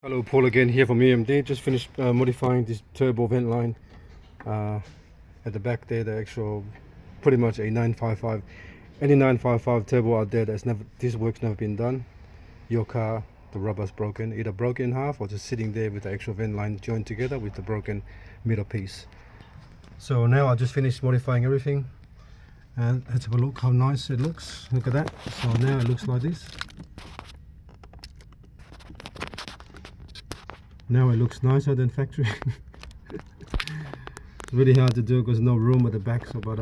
Hello, Paul again here from EMD. Just finished modifying this turbo vent line at the back there. The actual, pretty much a 955. Any 955 turbo out there, this work's never been done. Your car, the rubber's broken, either broken in half or just sitting there with the actual vent line joined together with the broken middle piece. So now I just finished modifying everything, and let's have a look how nice it looks. Look at that. So now it looks like this. Now it looks nicer than factory. It's really hard to do because no room at the back, so but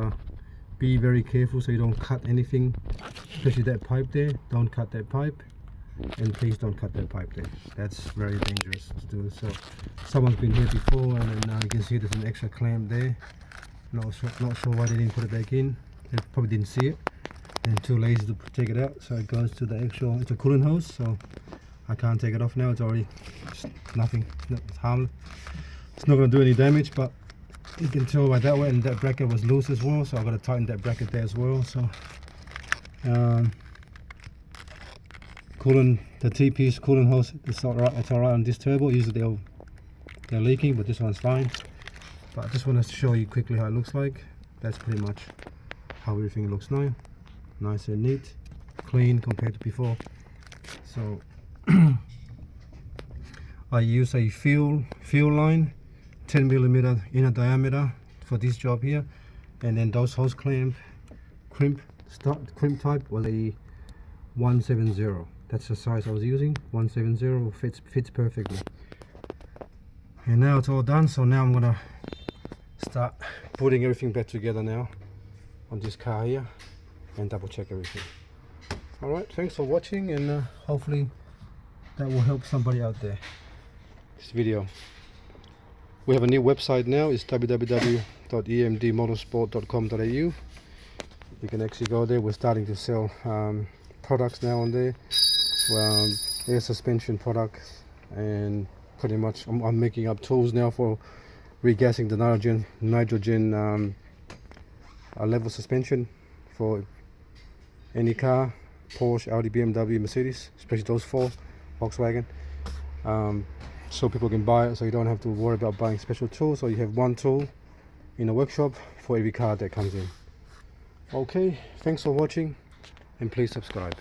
be very careful so you don't cut anything, especially that pipe there. Don't cut that pipe, and please don't cut that pipe there. That's very dangerous to do. So someone's been here before, and then you can see there's an extra clamp there. Not sure why they didn't put it back in. They probably didn't see it and too lazy to take it out. So it goes to the actual, it's a coolant hose, so I can't take it off now. It's already nothing, it's harmless. It's not going to do any damage, but you can tell by that way. And that bracket was loose as well, so I've got to tighten that bracket there as well. So coolant, the T-piece coolant hose, it's alright. It's alright on this turbo. Usually they're leaking, but this one's fine. But I just want to show you quickly how it looks like. That's pretty much how everything looks now. Nice and neat, clean compared to before. So I use a fuel line, 10mm inner diameter for this job here, and then those hose crimp type was a 170. That's the size I was using. 170 fits perfectly. And now it's all done. So now I'm gonna start putting everything back together now on this car here and double check everything. All right, thanks for watching, and hopefully that will help somebody out there. This video. We have a new website now. It's www.emdmotorsport.com.au. You can actually go there. We're starting to sell products now on there. Air suspension products, and pretty much I'm making up tools now for regassing the nitrogen level suspension for any car, Porsche, Audi, BMW, Mercedes, especially those four, Volkswagen. So people can buy it, so you don't have to worry about buying special tools. So you have one tool in a workshop for every car that comes in. Okay, thanks for watching, and please subscribe.